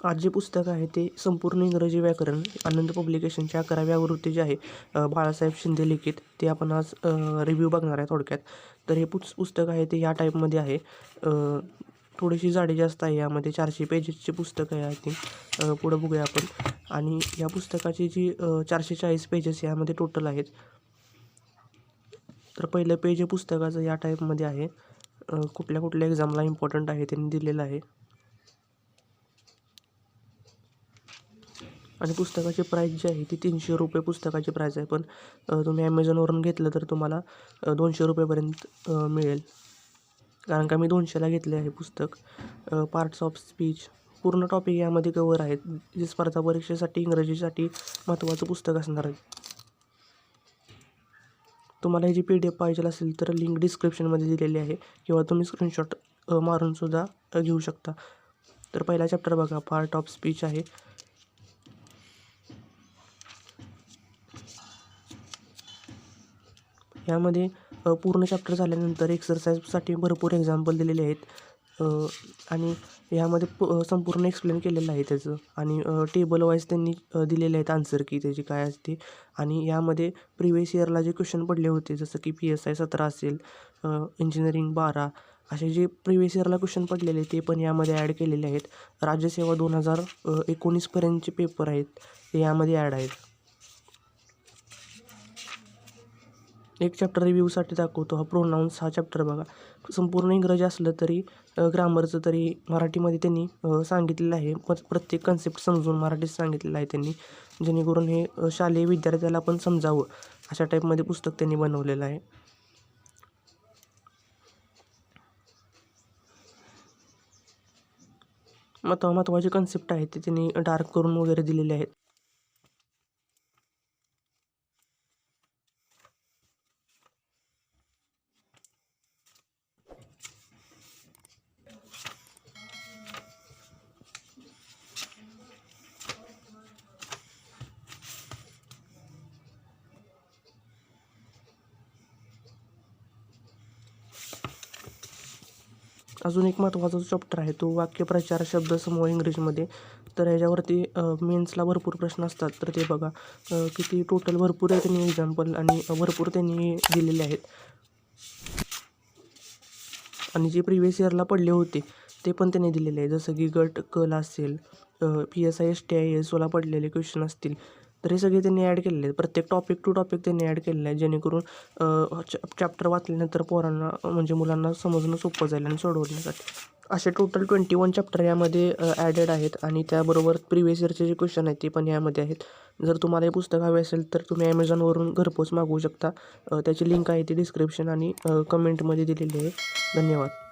आज जे पुस्तक आहे ते संपूर्ण इंग्रजी व्याकरण आनंद पब्लिकेशनच्या 11व्या आवृत्तीचे आहे, बाळासाहेब शिंदे लिखित. ते आपण आज रिव्ह्यू बघणार आहे थोडक्यात. तर हे पुस्तक आहे ते या टाईपमध्ये आहे. थोडीशी जाडी जास्त आहे. यामध्ये 400 पेजेसचे पुस्तक आहे आय थिंक. पुढं बघूया आपण. आणि या पुस्तकाची जी 440 पेजेस यामध्ये टोटल आहेत. तर पहिलं पेज हे पुस्तकाचं या टाईपमध्ये आहे. कुठल्या कुठल्या एक्झामला इम्पॉर्टंट आहे त्यांनी दिलेलं आहे. आणि पुस्तकाची प्राईस जी आहे ती 300 रुपये पुस्तकाची प्राईस आहे. पण तुम्ही ॲमेझॉनवरून घेतलं तर तुम्हाला 200 रुपयेपर्यंत मिळेल. कारण का मी 200ला घेतले आहे पुस्तक. पार्ट्स ऑफ स्पीच पूर्ण टॉपिक यामध्ये कवर आहेत. जे स्पर्धा परीक्षेसाठी इंग्रजीसाठी महत्त्वाचं पुस्तक असणार आहे. तुम्हाला ह्याची PDF पाहिजे असेल तर लिंक डिस्क्रिप्शनमध्ये दिलेली आहे, किंवा तुम्ही स्क्रीनशॉट मारूनसुद्धा घेऊ शकता. तर पहिला चॅप्टर बघा, पार्ट ऑफ स्पीच आहे. यामध्ये पूर्ण चॅप्टर झाल्यानंतर एक्सरसाइजसाठी भरपूर एक्झाम्पल दिलेले आहेत. आणि यामध्ये संपूर्ण एक्सप्लेन केलेलं आहे त्याचं. आणि टेबल वाईज त्यांनी दिलेले आहेत आन्सर की त्याची काय असते. आणि यामध्ये प्रिवियस इयरला जे क्वेश्चन पडले होते, जसं की PSI 17 असेल, इंजिनिअरिंग 12, असे जे प्रिवियस इयरला क्वेश्चन पडलेले ते पण यामध्ये ॲड केलेले आहेत. राज्यसेवा 2019पर्यंतचे पेपर आहेत ते यामध्ये ॲड आहेत. एक चॅप्टर रिव्ह्यूसाठी दाखवतो. हा प्रोनाऊन्स हा चॅप्टर बघा. संपूर्ण इंग्रजी असलं तरी ग्रामरचं तरी मराठीमध्ये त्यांनी सांगितलेलं आहे. प्रत्येक कन्सेप्ट समजून मराठीत सांगितलेलं आहे त्यांनी, जेणेकरून हे शालेय विद्यार्थ्याला पण समजावं अशा टाईपमध्ये पुस्तक त्यांनी बनवलेलं आहे. महत्त्वाचे कन्सेप्ट आहेत ते त्यांनी डार्क करून वगैरे दिलेले आहेत. अजून एक महत्त्वाचा चॅप्टर आहे तो वाक्यप्रचार शब्दसमूह इंग्रजीमध्ये. तर ह्याच्यावरती मेन्सला भरपूर प्रश्न असतात. तर ते बघा, किती टोटल भरपूर आहे त्यांनी एक्झाम्पल आणि भरपूर त्यांनी दिलेले आहेत. आणि जे प्रिवियस इयरला पडले होते ते पण त्यांनी दिलेले आहे. जसं की गट कला असेल, PSI STI SOला पडलेले क्वेश्चन असतील, तर हे सगळे त्यांनी ॲड केलेले आहेत. प्रत्येक टॉपिक टू टॉपिक त्यांनी ॲड केलेलं आहे, जेणेकरून चॅप्टर वाचल्यानंतर पोरांना म्हणजे मुलांना समजणं सोपं जाईल आणि सोडवण्यासाठी. असे टोटल 21 चॅप्टर यामध्ये ॲडेड आहेत. आणि त्याबरोबर प्रिवियस इयरचे जे क्वेश्चन आहेत ते पण यामध्ये आहेत. जर तुम्हाला हे पुस्तक हवे असेल तर तुम्ही ॲमेझॉनवरून घरपोच मागवू शकता. त्याची लिंक आहे ती डिस्क्रिप्शन आणि कमेंटमध्ये दिलेली आहे. धन्यवाद.